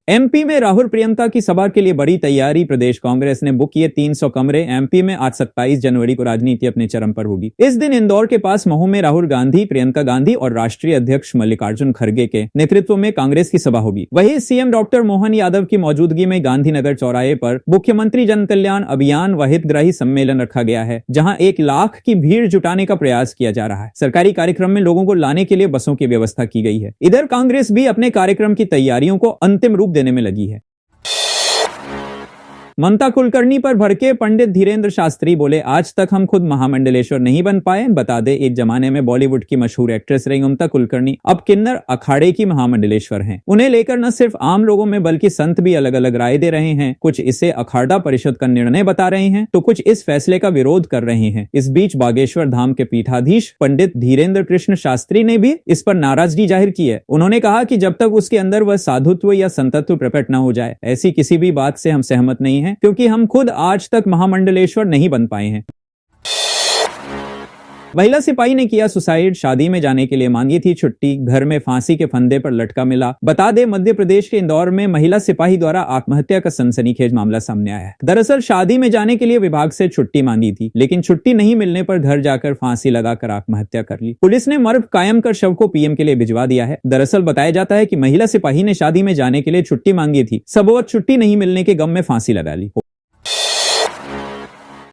MP में राहुल प्रियंका की सभा के लिए बड़ी तैयारी। प्रदेश कांग्रेस ने बुक किए 300 कमरे। एमपी में आज 27 जनवरी को राजनीति अपने चरम पर होगी। इस दिन इंदौर के पास महू में राहुल गांधी, प्रियंका गांधी और राष्ट्रीय अध्यक्ष मल्लिकार्जुन खड़गे के नेतृत्व में कांग्रेस की सभा होगी। वहीं सीएम डॉक्टर मोहन यादव की मौजूदगी में गांधीनगर चौराहे पर मुख्यमंत्री जन कल्याण अभियान व हितग्राही सम्मेलन रखा गया है, जहां 1 लाख की भीड़ जुटाने का प्रयास किया जा रहा है। सरकारी कार्यक्रम में लोगों को लाने के लिए बसों की व्यवस्था की गई है। इधर कांग्रेस भी अपने कार्यक्रम की तैयारियों को अंतिम रूप देने में लगी है। ममता कुलकर्णी पर भड़के पंडित धीरेन्द्र शास्त्री बोले, आज तक हम खुद महामंडलेश्वर नहीं बन पाए। बता दे, एक जमाने में बॉलीवुड की मशहूर एक्ट्रेस रही ममता कुलकर्णी अब किन्नर अखाड़े की महामंडलेश्वर हैं। उन्हें लेकर न सिर्फ आम लोगों में बल्कि संत भी अलग अलग राय दे रहे हैं। कुछ इसे अखाड़ा परिषद का निर्णय बता रहे हैं तो कुछ इस फैसले का विरोध कर रहे हैं। इस बीच बागेश्वर धाम के पीठाधीश पंडित धीरेन्द्र कृष्ण शास्त्री ने भी इस पर नाराजगी जाहिर की है। उन्होंने कहा कि जब तक उसके अंदर वह साधुत्व या संतत्व प्रकट न हो जाए, ऐसी किसी भी बात से हम सहमत नहीं है, क्योंकि हम खुद आज तक महामंडलेश्वर नहीं बन पाए हैं। महिला सिपाही ने किया सुसाइड। शादी में जाने के लिए मांगी थी छुट्टी, घर में फांसी के फंदे पर लटका मिला। बता दे, मध्य प्रदेश के इंदौर में महिला सिपाही द्वारा आत्महत्या का सनसनीखेज मामला सामने आया है। दरअसल शादी में जाने के लिए विभाग से छुट्टी मांगी थी, लेकिन छुट्टी नहीं मिलने पर घर जाकर फांसी लगाकर आत्महत्या कर ली। पुलिस ने मर्ग कायम कर शव को पीएम के लिए भिजवा दिया है। दरअसल बताया जाता है कि महिला सिपाही ने शादी में जाने के लिए छुट्टी मांगी थी, सबोत छुट्टी नहीं मिलने के गम में फांसी लगा ली।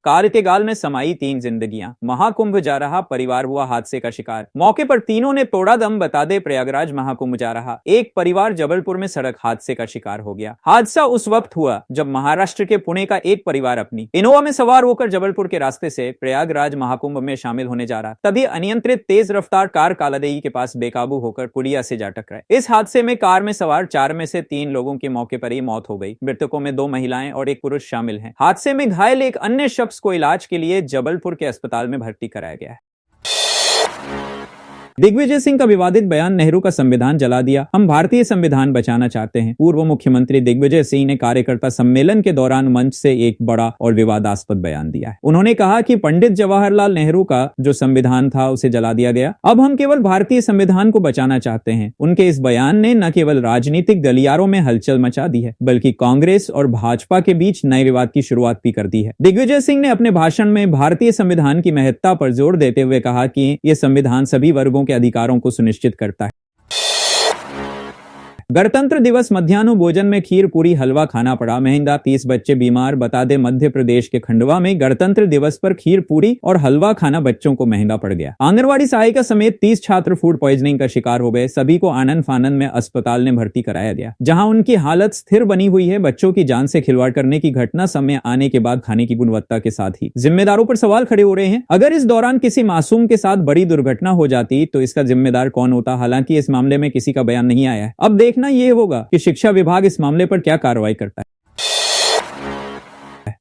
कार के गाल में समाई 3 जिंदगियां, महाकुंभ जा रहा परिवार हुआ हादसे का शिकार। मौके पर तीनों ने तोड़ा दम। बता दे, प्रयागराज महाकुंभ जा रहा एक परिवार जबलपुर में सड़क हादसे का शिकार हो गया। हादसा उस वक्त हुआ जब महाराष्ट्र के पुणे का एक परिवार अपनी इनोवा में सवार होकर जबलपुर के रास्ते से प्रयागराज महाकुंभ में शामिल होने जा रहा, तभी अनियंत्रित तेज रफ्तार कार कालादेही के पास बेकाबू होकर पुलिया से जा टकराई। इस हादसे में कार में सवार 4 में से 3 लोगों की मौके पर ही मौत हो गई। मृतकों में 2 महिलाएं और 1 पुरुष शामिल हैं। हादसे में घायल एक अन्य शख्स को इलाज के लिए जबलपुर के अस्पताल में भर्ती कराया गया है। दिग्विजय सिंह का विवादित बयान, नेहरू का संविधान जला दिया, हम भारतीय संविधान बचाना चाहते हैं। पूर्व मुख्यमंत्री दिग्विजय सिंह ने कार्यकर्ता सम्मेलन के दौरान मंच से एक बड़ा और विवादास्पद बयान दिया है। उन्होंने कहा कि पंडित जवाहरलाल नेहरू का जो संविधान था उसे जला दिया गया, अब हम केवल भारतीय संविधान को बचाना चाहते हैं। उनके इस बयान ने न केवल राजनीतिक गलियारों में हलचल मचा दी है, बल्कि कांग्रेस और भाजपा के बीच नए विवाद की शुरुआत भी कर दी है। दिग्विजय सिंह ने अपने भाषण में भारतीय संविधान की महत्ता पर जोर देते हुए कहा कि यह संविधान सभी वर्गों के अधिकारों को सुनिश्चित करता है। गणतंत्र दिवस मध्याह्न भोजन में खीर पूरी हलवा खाना पड़ा महंगा, 30 बच्चे बीमार। बता दे, मध्य प्रदेश के खंडवा में गणतंत्र दिवस पर खीर पूरी और हलवा खाना बच्चों को महंगा पड़ गया। आंगनवाड़ी सहायिका समेत 30 छात्र फूड पॉइजनिंग का शिकार हो गए। सभी को आनंद फानंद में अस्पताल में भर्ती कराया गया, जहां उनकी हालत स्थिर बनी हुई है। बच्चों की जान से खिलवाड़ करने की घटना सामने आने के बाद खाने की गुणवत्ता के साथ ही जिम्मेदारों पर सवाल खड़े हो रहे हैं। अगर इस दौरान किसी मासूम के साथ बड़ी दुर्घटना हो जाती तो इसका जिम्मेदार कौन होता? हालांकि इस मामले में किसी का बयान नहीं आया है। अब देखना यह होगा कि शिक्षा विभाग इस मामले पर क्या कार्रवाई करता है।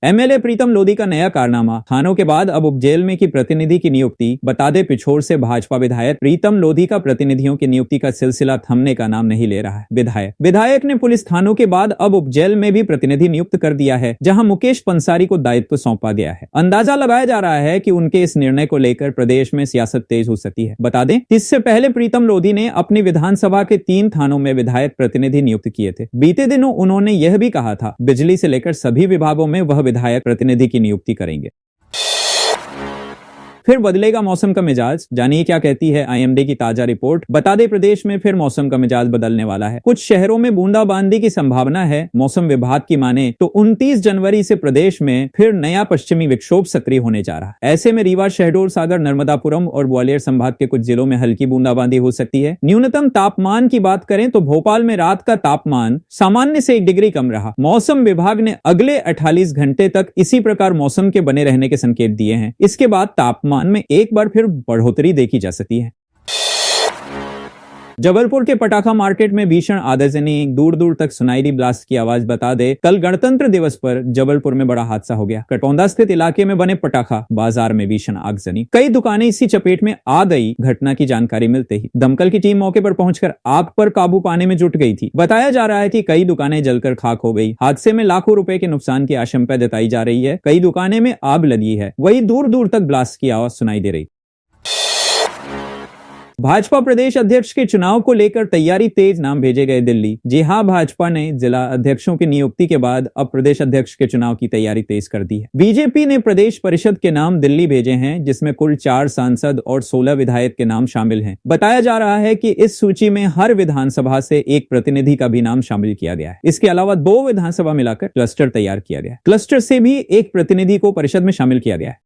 एमएलए प्रीतम लोधी का नया कारनामा, थानों के बाद अब उपजेल में की प्रतिनिधि की नियुक्ति। बता दे, पिछोर से भाजपा विधायक प्रीतम लोधी का प्रतिनिधियों की नियुक्ति का सिलसिला थमने का नाम नहीं ले रहा है। विधायक ने पुलिस थानों के बाद अब उपजेल में भी प्रतिनिधि नियुक्त कर दिया है, जहां मुकेश पंसारी को दायित्व सौंपा गया है। अंदाजा लगाया जा रहा है कि उनके इस निर्णय को लेकर प्रदेश में सियासत तेज हो सकती है। बता दें, इससे पहले प्रीतम लोधी ने अपनी विधानसभा के 3 थानों में विधायक प्रतिनिधि नियुक्त किए थे। बीते दिनों उन्होंने यह भी कहा था, बिजली से लेकर सभी विभागों में वह विधायक प्रतिनिधि की नियुक्ति करेंगे। फिर बदलेगा मौसम का मिजाज, जानिए क्या कहती है आईएमडी की ताजा रिपोर्ट। बता दें, प्रदेश में फिर मौसम का मिजाज बदलने वाला है। कुछ शहरों में बूंदाबांदी की संभावना है। मौसम विभाग की माने तो 29 जनवरी से प्रदेश में फिर नया पश्चिमी विक्षोभ सक्रिय होने जा रहा है। ऐसे में रीवा, शहडोल, सागर, नर्मदापुरम और ग्वालियर संभाग के कुछ जिलों में हल्की बूंदाबांदी हो सकती है। न्यूनतम तापमान की बात करें तो भोपाल में रात का तापमान सामान्य से 1 डिग्री कम रहा। मौसम विभाग ने अगले 48 घंटे तक इसी प्रकार मौसम के बने रहने के संकेत दिए हैं। इसके बाद तापमान में एक बार फिर बढ़ोतरी देखी जा सकती है। जबलपुर के पटाखा मार्केट में भीषण आगजनी, दूर दूर तक सुनाई दी ब्लास्ट की आवाज। बता दे, कल गणतंत्र दिवस पर जबलपुर में बड़ा हादसा हो गया। कटौंदा स्थित इलाके में बने पटाखा बाजार में भीषण आगजनी, कई दुकानें इसी चपेट में आ गई। घटना की जानकारी मिलते ही दमकल की टीम मौके पर पहुंचकर आग पर काबू पाने में जुट गई थी। बताया जा रहा है कि कई दुकानें जलकर खाक हो गई। हादसे में लाखों रुपए के नुकसान की आशंका जताई जा रही है। कई दुकानें में आग लगी है, वही दूर दूर तक ब्लास्ट की आवाज सुनाई दे रही। भाजपा प्रदेश अध्यक्ष के चुनाव को लेकर तैयारी तेज, नाम भेजे गए दिल्ली। जी हां, भाजपा ने जिला अध्यक्षों की नियुक्ति के बाद अब प्रदेश अध्यक्ष के चुनाव की तैयारी तेज कर दी है। बीजेपी ने प्रदेश परिषद के नाम दिल्ली भेजे हैं, जिसमें कुल 4 सांसद और 16 विधायक के नाम शामिल हैं। बताया जा रहा है कि इस सूची में हर विधानसभा से एक प्रतिनिधि का भी नाम शामिल किया गया है। इसके अलावा 2 विधानसभा मिलाकर क्लस्टर तैयार किया गया है। क्लस्टर से भी एक प्रतिनिधि को परिषद में शामिल किया गया है।